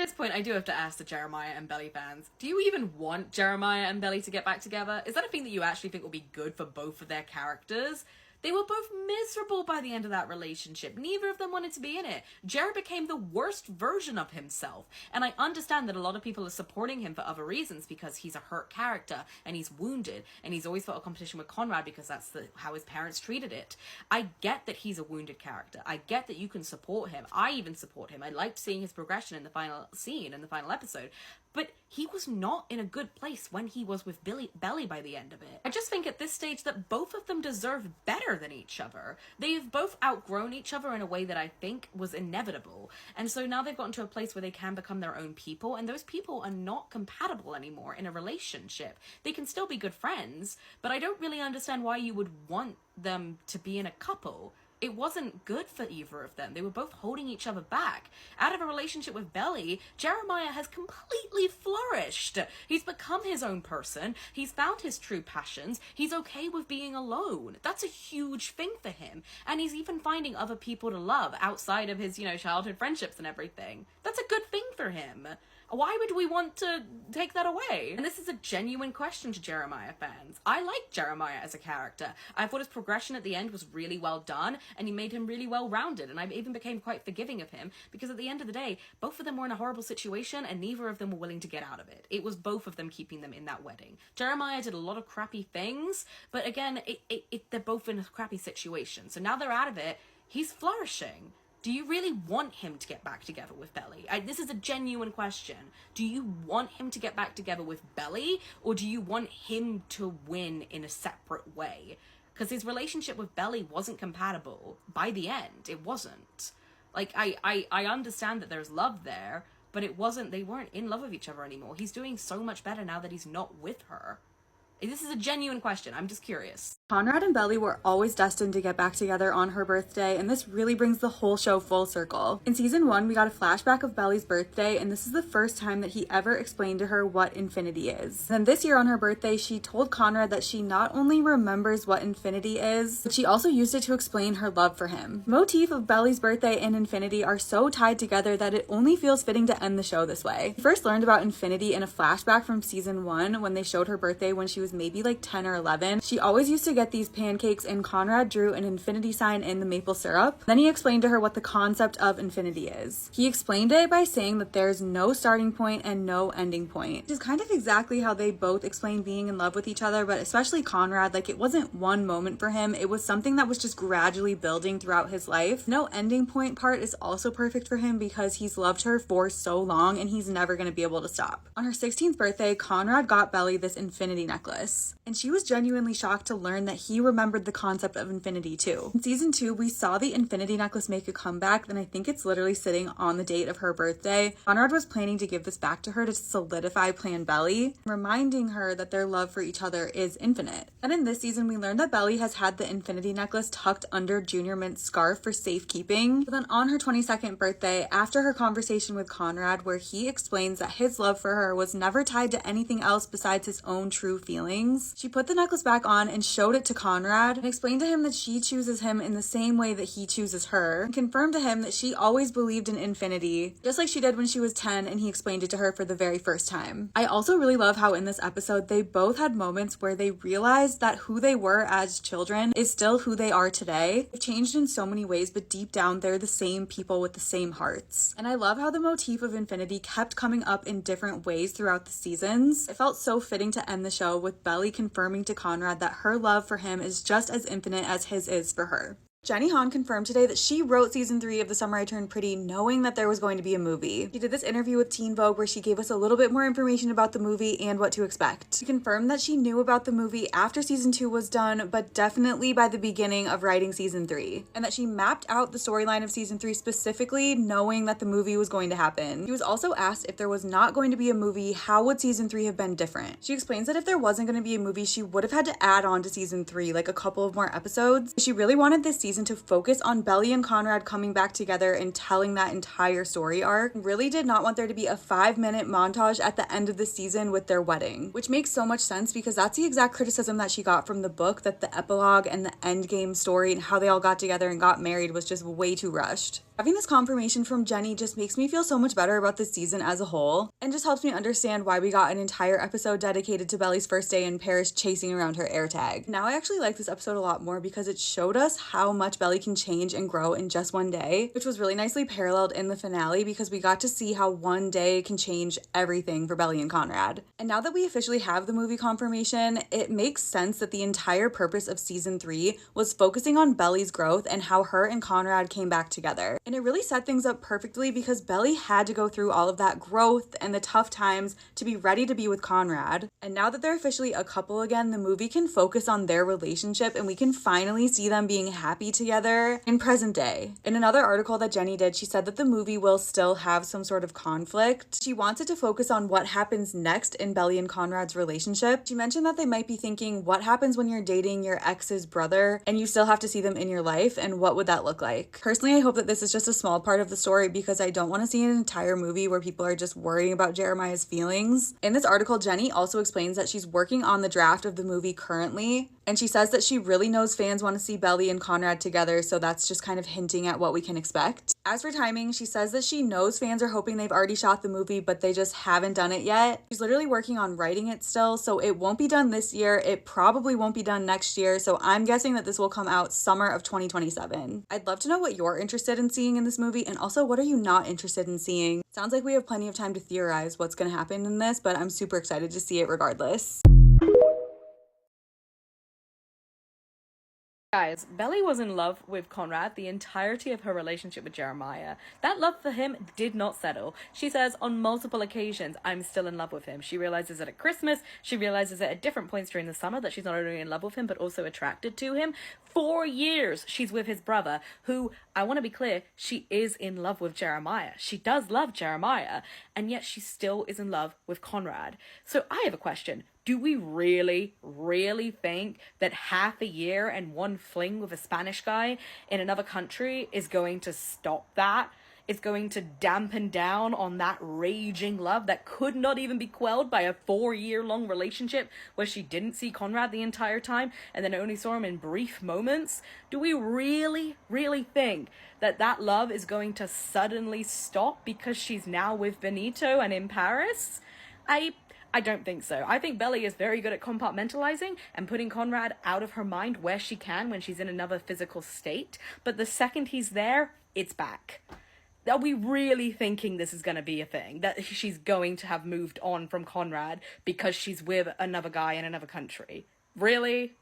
At this point, I do have to ask the Jeremiah and Belly fans, do you even want Jeremiah and Belly to get back together? Is that a thing that you actually think will be good for both of their characters? They were both miserable by the end of that relationship. Neither of them wanted to be in it. Jared became the worst version of himself. And I understand that a lot of people are supporting him for other reasons because he's a hurt character and he's wounded and he's always felt a competition with Conrad because that's how his parents treated it. I get that he's a wounded character. I get that you can support him. I even support him. I liked seeing his progression in the final scene, in the final episode. But he was not in a good place when he was with Belly by the end of it. I just think at this stage that both of them deserve better than each other. They've both outgrown each other in a way that I think was inevitable. And so now they've gotten to a place where they can become their own people, and those people are not compatible anymore in a relationship. They can still be good friends, but I don't really understand why you would want them to be in a couple. It wasn't good for either of them. They were both holding each other back. Out of a relationship with Belly, Jeremiah has completely flourished. He's become his own person. He's found his true passions. He's okay with being alone. That's a huge thing for him. And he's even finding other people to love outside of his, childhood friendships and everything. That's a good thing for him. Why would we want to take that away? And this is a genuine question to Jeremiah fans. I like Jeremiah as a character. I thought his progression at the end was really well done, and he made him really well-rounded, and I even became quite forgiving of him, because at the end of the day, both of them were in a horrible situation, and neither of them were willing to get out of it. It was both of them keeping them in that wedding. Jeremiah did a lot of crappy things, but again, they're both in a crappy situation. So now they're out of it, he's flourishing. Do you really want him to get back together with Belly? This is a genuine question. Do you want him to get back together with Belly, or do you want him to win in a separate way? Because his relationship with Belly wasn't compatible. By the end, it wasn't. I understand that there's love there, but they weren't in love with each other anymore. He's doing so much better now that he's not with her. This is a genuine question. I'm just curious. Conrad and Belly were always destined to get back together on her birthday, and this really brings the whole show full circle. In season 1, we got a flashback of Belly's birthday, and this is the first time that he ever explained to her what infinity is. Then this year on her birthday, she told Conrad that she not only remembers what infinity is, but she also used it to explain her love for him. The motif of Belly's birthday and infinity are so tied together that it only feels fitting to end the show this way. We first learned about infinity in a flashback from season 1 when they showed her birthday when she was maybe like 10 or 11. She always used to get these pancakes, and Conrad drew an infinity sign in the maple syrup. Then he explained to her what the concept of infinity is. He explained it by saying that there's no starting point and no ending point, which is kind of exactly how they both explained being in love with each other, but especially Conrad, it wasn't one moment for him. It was something that was just gradually building throughout his life. No ending point part is also perfect for him because he's loved her for so long and he's never going to be able to stop. On her 16th birthday, Conrad got Belly this infinity necklace, and she was genuinely shocked to learn that he remembered the concept of infinity too. In season 2, we saw the infinity necklace make a comeback, and I think it's literally sitting on the date of her birthday. Conrad was planning to give this back to her to solidify Plan Belly, reminding her that their love for each other is infinite. And in this season, we learned that Belly has had the infinity necklace tucked under Junior Mint's scarf for safekeeping. But then on her 22nd birthday, after her conversation with Conrad, where he explains that his love for her was never tied to anything else besides his own true feelings, she put the necklace back on and showed it to Conrad and explained to him that she chooses him in the same way that he chooses her, and confirmed to him that she always believed in infinity, just like she did when she was 10 and he explained it to her for the very first time. I also really love how in this episode they both had moments where they realized that who they were as children is still who they are today. They've changed in so many ways, but deep down they're the same people with the same hearts. And I love how the motif of infinity kept coming up in different ways throughout the seasons. It felt so fitting to end the show with Belly confirming to Conrad that her love for him is just as infinite as his is for her. Jenny Han confirmed today that she wrote season 3 of The Summer I Turned Pretty knowing that there was going to be a movie. She did this interview with Teen Vogue where she gave us a little bit more information about the movie and what to expect. She confirmed that she knew about the movie after season 2 was done, but definitely by the beginning of writing season 3, and that she mapped out the storyline of season 3 specifically knowing that the movie was going to happen. She was also asked if there was not going to be a movie, how would season 3 have been different? She explains that if there wasn't going to be a movie, she would have had to add on to season 3 like a couple of more episodes. She really wanted this season to focus on Belly and Conrad coming back together and telling that entire story arc. Really did not want there to be a 5-minute montage at the end of the season with their wedding, which makes so much sense because that's the exact criticism that she got from the book, that the epilogue and the end game story and how they all got together and got married was just way too rushed. Having this confirmation from Jenny just makes me feel so much better about this season as a whole, and just helps me understand why we got an entire episode dedicated to Belly's first day in Paris chasing around her AirTag. Now I actually like this episode a lot more because it showed us how much Belly can change and grow in just one day, which was really nicely paralleled in the finale because we got to see how one day can change everything for Belly and Conrad. And now that we officially have the movie confirmation, it makes sense that the entire purpose of season 3 was focusing on Belly's growth and how her and Conrad came back together. And it really set things up perfectly because Belly had to go through all of that growth and the tough times to be ready to be with Conrad. And now that they're officially a couple again, the movie can focus on their relationship and we can finally see them being happy together in present day. In another article that Jenny did, she said that the movie will still have some sort of conflict. She wants it to focus on what happens next in Belly and Conrad's relationship. She mentioned that they might be thinking, what happens when you're dating your ex's brother and you still have to see them in your life, and what would that look like? Personally, I hope that this is just a small part of the story because I don't want to see an entire movie where people are just worrying about Jeremiah's feelings. In this article, Jenny also explains that she's working on the draft of the movie currently, and she says that she really knows fans want to see Belly and Conrad together, so that's just kind of hinting at what we can expect. As for timing, she says that she knows fans are hoping they've already shot the movie, but they just haven't done it yet. She's literally working on writing it still, so it won't be done this year. It probably won't be done next year, so I'm guessing that this will come out summer of 2027. I'd love to know what you're interested in seeing in this movie, and also what are you not interested in seeing? Sounds like we have plenty of time to theorize what's going to happen in this, but I'm super excited to see it regardless. Guys, Belly was in love with Conrad the entirety of her relationship with Jeremiah. That love for him did not settle. She says on multiple occasions, I'm still in love with him. She realizes it at Christmas. She realizes it at different points during the summer that she's not only in love with him, but also attracted to him. 4 years she's with his brother, who, I want to be clear, she is in love with Jeremiah. She does love Jeremiah, and yet she still is in love with Conrad. So I have a question. Do we really, really think that half a year and one fling with a Spanish guy in another country is going to stop that? It's going to dampen down on that raging love that could not even be quelled by a 4-year-long relationship where she didn't see Conrad the entire time and then only saw him in brief moments? Do we really, really think that that love is going to suddenly stop because she's now with Benito and in Paris? I don't think so. I think Belly is very good at compartmentalizing and putting Conrad out of her mind where she can when she's in another physical state. But the second he's there, it's back. Are we really thinking this is going to be a thing? That she's going to have moved on from Conrad because she's with another guy in another country? Really?